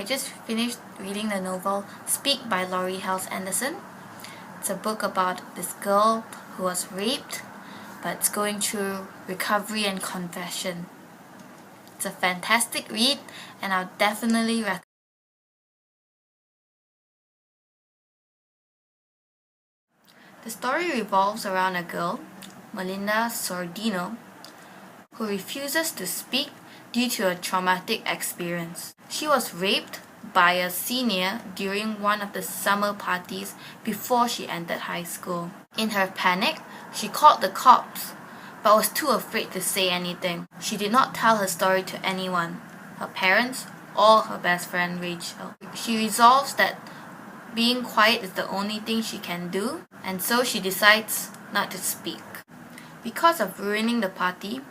I just finished reading the novel Speak by Laurie Halse. It's a book about this girl who was raped but going through recovery and confession. It's a fantastic read and I'll definitely recommend. The story revolves around a girl, Melinda Sordino, who refuses to speak due to a traumatic experience. She was raped by a senior during one of the summer parties before she entered high school. In her panic, she called the cops, but was too afraid to say anything. She did not tell her story to anyone, her parents, or her best friend Rachel. She resolves that being quiet is the only thing she can do, and so she decides not to speak. Because of ruining the party,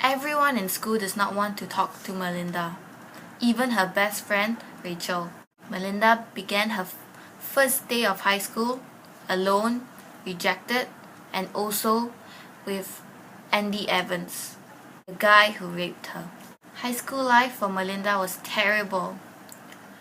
everyone in school does not want to talk to Melinda, even her best friend Rachel. Melinda began her first day of high school alone, rejected, and also with Andy Evans, the guy who raped her. High school life for Melinda was terrible.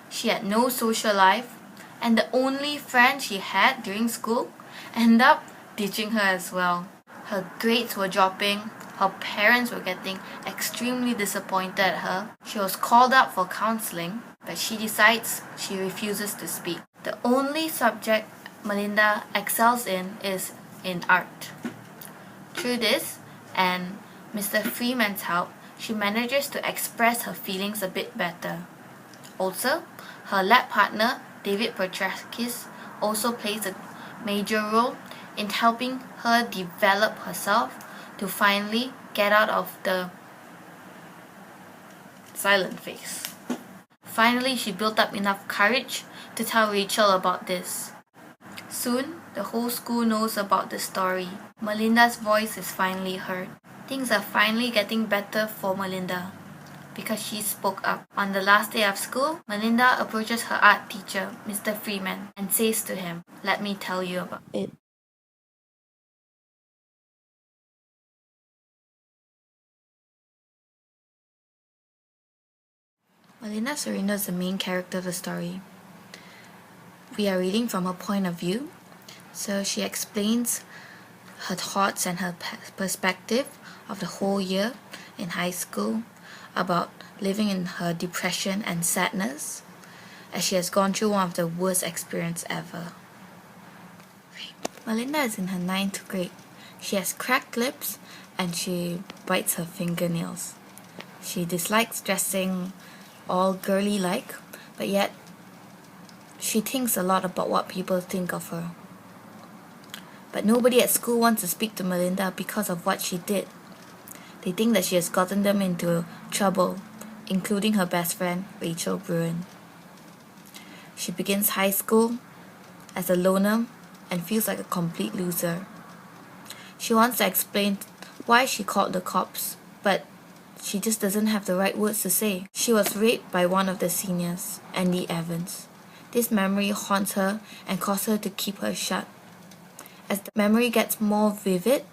She had no social life, and the only friend she had during school ended up ditching her as well. Her grades were dropping, her parents were getting extremely disappointed at her. She was called up for counseling, but she decides she refuses to speak. The only subject Melinda excels in is in art. Through this and Mr. Freeman's help, she manages to express her feelings a bit better. Also, her lab partner, David Petraskis, also plays a major role in helping her develop herself to finally get out of the silent phase. Finally, she built up enough courage to tell Rachel about this. Soon, the whole school knows about the story. Melinda's voice is finally heard. Things are finally getting better for Melinda because she spoke up. On the last day of school, Melinda approaches her art teacher, Mr. Freeman, and says to him, "Let me tell you about it." Melinda Sordino is the main character of the story. We are reading from her point of view, so she explains her thoughts and her perspective of the whole year in high school, about living in her depression and sadness, as she has gone through one of the worst experiences ever. Melinda is in her 9th grade. She has cracked lips and she bites her fingernails. She dislikes dressing all girly-like, but yet she thinks a lot about what people think of her. But nobody at school wants to speak to Melinda because of what she did. They think that she has gotten them into trouble, including her best friend, Rachel Bruin. She begins high school as a loner and feels like a complete loser. She wants to explain why she called the cops, but she just doesn't have the right words to say. She was raped by one of the seniors, Andy Evans. This memory haunts her and causes her to keep her shut. As the memory gets more vivid,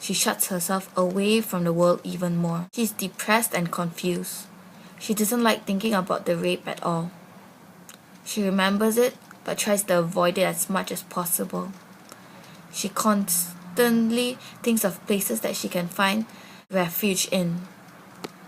she shuts herself away from the world even more. She's depressed and confused. She doesn't like thinking about the rape at all. She remembers it, but tries to avoid it as much as possible. She constantly thinks of places that she can find refuge in.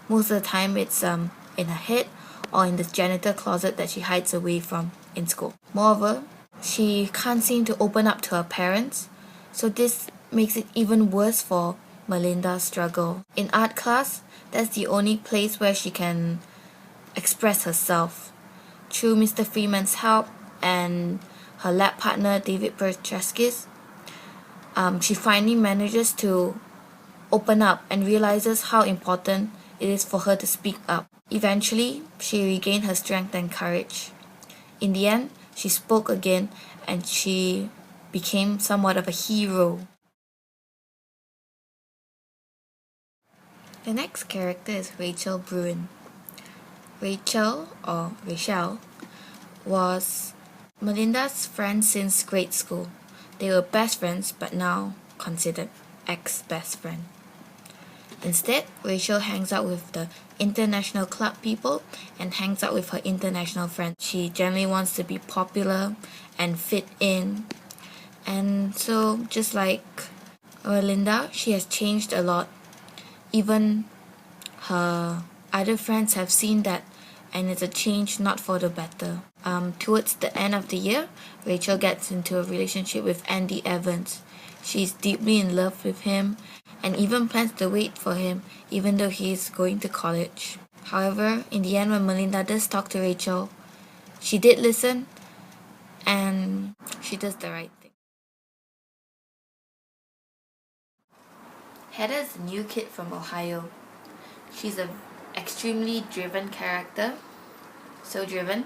Most of the time it's in her head or in the janitor closet that she hides away from in school. Moreover, she can't seem to open up to her parents, so this makes it even worse for Melinda's struggle. In art class, that's the only place where she can express herself. Through Mr. Freeman's help and her lab partner David Petraskis, she finally manages to open up and realizes how important it is for her to speak up. Eventually, she regained her strength and courage. In the end, she spoke again and she became somewhat of a hero. The next character is Rachel Bruin. Rachel, or Rachel, was Melinda's friend since grade school. They were best friends, but now considered ex-best friend. Instead, Rachel hangs out with the international club people and hangs out with her international friends. She generally wants to be popular and fit in. And so, just like Melinda, she has changed a lot. Even her other friends have seen that, and it's a change not for the better. Towards the end of the year, Rachel gets into a relationship with Andy Evans. She's deeply in love with him and even plans to wait for him even though he's going to college. However, in the end, when Melinda does talk to Rachel, she did listen and she does the right thing. Heather is a new kid from Ohio. She's an extremely driven character, so driven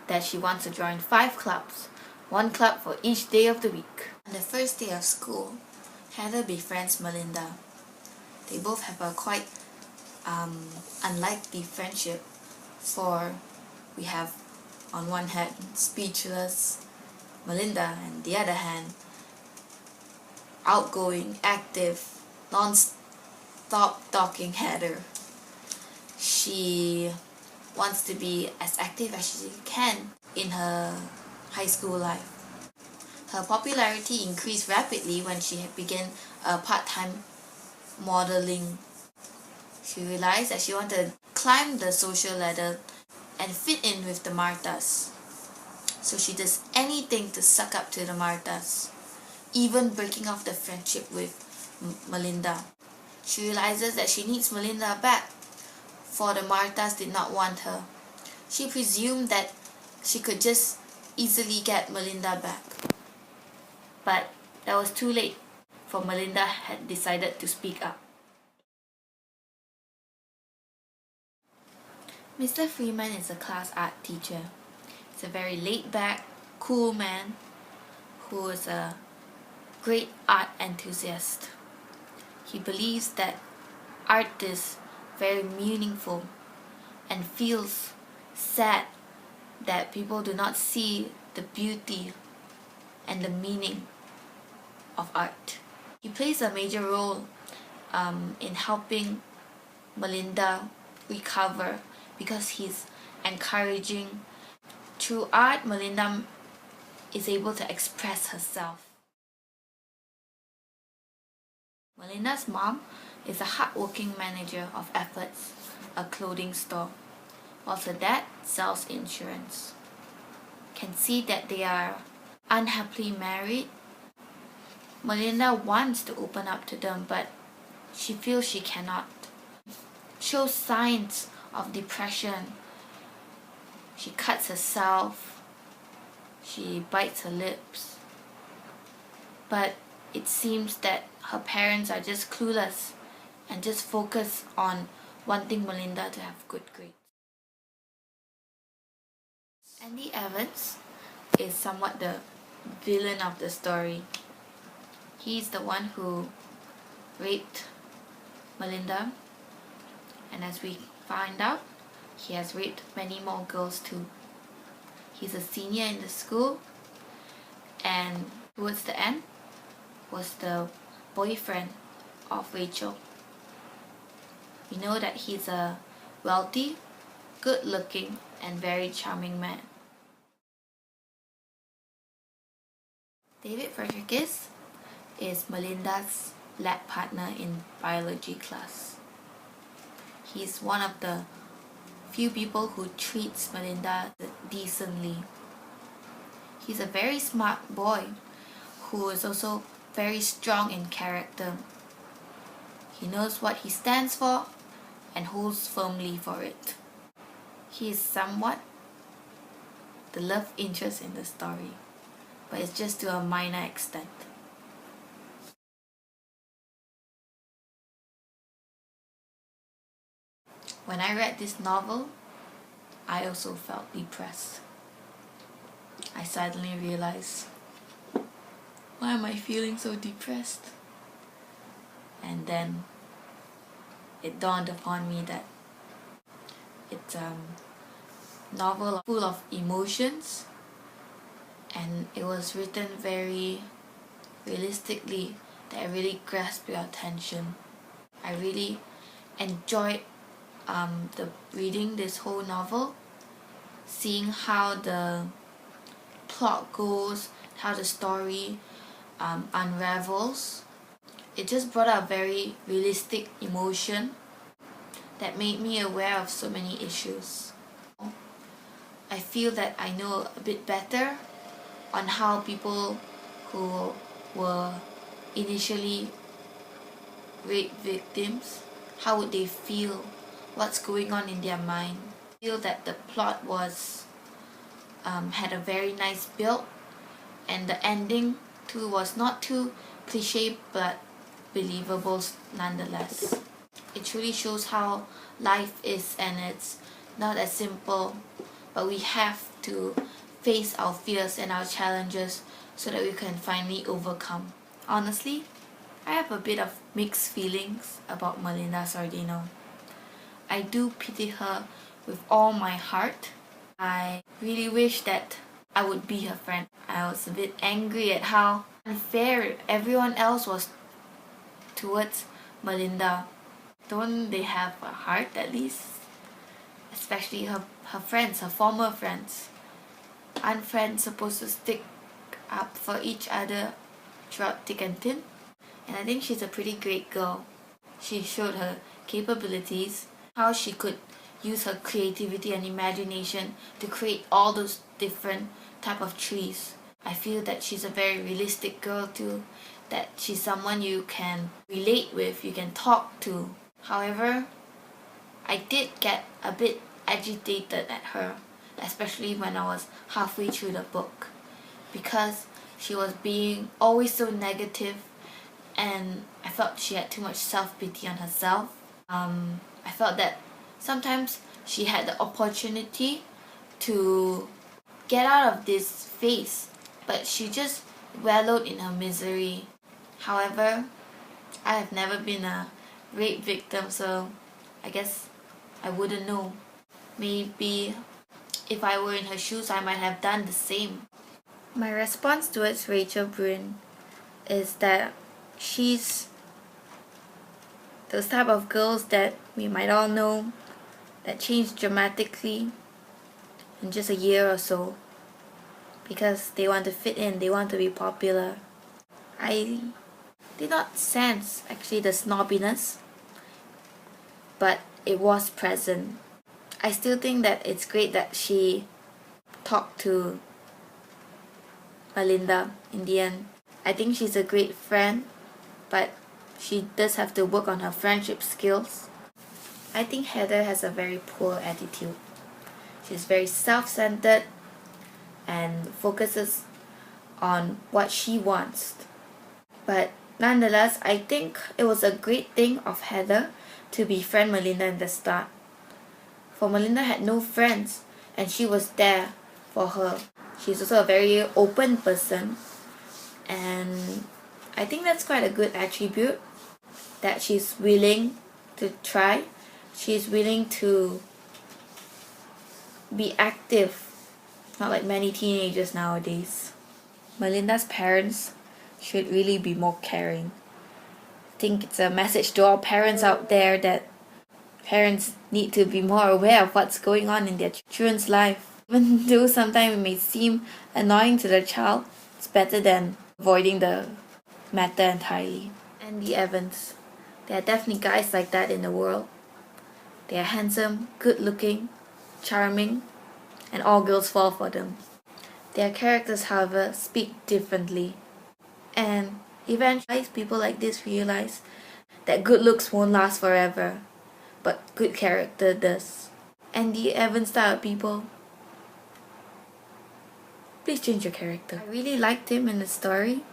that she wants to join 5 clubs, 1 club for each day of the week. On the first day of school, Heather befriends Melinda. They both have a quite unlikely friendship, for we have on one hand speechless Melinda and the other hand outgoing, active, non-stop talking Heather. She wants to be as active as she can in her high school life. Her popularity increased rapidly when she began a part-time modeling. She realized that she wanted to climb the social ladder and fit in with the Martas. So she does anything to suck up to the Martas, even breaking off the friendship with Melinda. She realizes that she needs Melinda back, for the Martas did not want her. She presumed that she could just easily get Melinda back. But that was too late, for Melinda had decided to speak up. Mr. Freeman is a class art teacher. He's a very laid-back, cool man who is a great art enthusiast. He believes that art is very meaningful and feels sad that people do not see the beauty and the meaning of art. He plays a major role in helping Melinda recover because he's encouraging. Through art, Melinda is able to express herself. Melinda's mom is a hardworking manager of Efforts, a clothing store, whilst her dad sells insurance. Can see that they are unhappily married. Melinda wants to open up to them, but she feels she cannot. Shows signs of depression. She cuts herself. She bites her lips. But it seems that her parents are just clueless and just focus on wanting Melinda to have good grades. Andy Evans is somewhat the villain of the story. He's the one who raped Melinda, and as we find out, he has raped many more girls too. He's a senior in the school, and towards the end was the boyfriend of Rachel. We know that he's a wealthy, good-looking, and very charming man. David Frederickis is Melinda's lab partner in biology class. He's one of the few people who treats Melinda decently. He's a very smart boy who is also very strong in character. He knows what he stands for and holds firmly for it. He is somewhat the love interest in the story, but it's just to a minor extent. When I read this novel, I also felt depressed. I suddenly realized, why am I feeling so depressed? And then it dawned upon me that it's a novel full of emotions, and it was written very realistically that it really grasped your attention. I really enjoyed reading this whole novel, seeing how the plot goes, how the story unravels. It just brought out a very realistic emotion that made me aware of so many issues. I feel that I know a bit better on how people who were initially rape victims, how would they feel, what's going on in their mind. I feel that the plot was had a very nice build, and the ending too was not too cliche but believable nonetheless. It truly shows how life is, and it's not as simple, but we have to face our fears and our challenges so that we can finally overcome. Honestly, I have a bit of mixed feelings about Melinda Sardino. I do pity her with all my heart. I really wish that I would be her friend. I was a bit angry at how unfair everyone else was towards Melinda. Don't they have a heart at least? Especially her friends, her former friends. Aren't friends supposed to stick up for each other throughout thick and thin? And I think she's a pretty great girl. She showed her capabilities, how she could use her creativity and imagination to create all those different type of trees. I feel that she's a very realistic girl too, that she's someone you can relate with, you can talk to. However, I did get a bit agitated at her, especially when I was halfway through the book, because she was being always so negative, and I felt she had too much self-pity on herself. I felt that sometimes she had the opportunity to get out of this phase, but she just wallowed in her misery. However, I have never been a rape victim, so I guess I wouldn't know. Maybe if I were in her shoes, I might have done the same. My response towards Rachel Bryn is that she's those type of girls that we might all know that change dramatically in just a year or so because they want to fit in, they want to be popular. I did not sense actually the snobbiness, but it was present. I still think that it's great that she talked to Melinda in the end. I think she's a great friend, but she does have to work on her friendship skills. I think Heather has a very poor attitude. She's very self-centered and focuses on what she wants. But nonetheless, I think it was a great thing of Heather to befriend Melinda in the start. For Melinda had no friends, and she was there for her. She's also a very open person, and I think that's quite a good attribute, that she's willing to try. She's willing to be active, not like many teenagers nowadays. Melinda's parents should really be more caring. I think it's a message to all parents out there that parents need to be more aware of what's going on in their children's life. Even though sometimes it may seem annoying to the child, it's better than avoiding the matter entirely. Andy Evans. There are definitely guys like that in the world. They are handsome, good looking, charming, and all girls fall for them. Their characters, however, speak differently. And eventually people like this realize that good looks won't last forever, but good character does. And the Evans style people, please change your character. I really liked him in the story.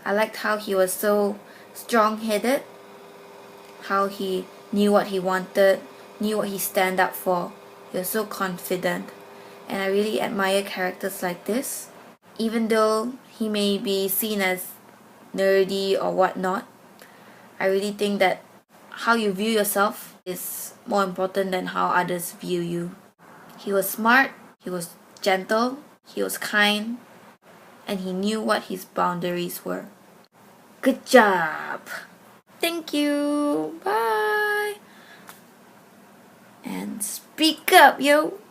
I liked how he was so strong-headed, how he knew what he wanted, knew what he stand up for. He was so confident, and I really admire characters like this. Even though he may be seen as nerdy or whatnot, I really think that how you view yourself is more important than how others view you. He was smart, he was gentle, he was kind, and he knew what his boundaries were. Good job! Thank you! Bye! Speak up, yo!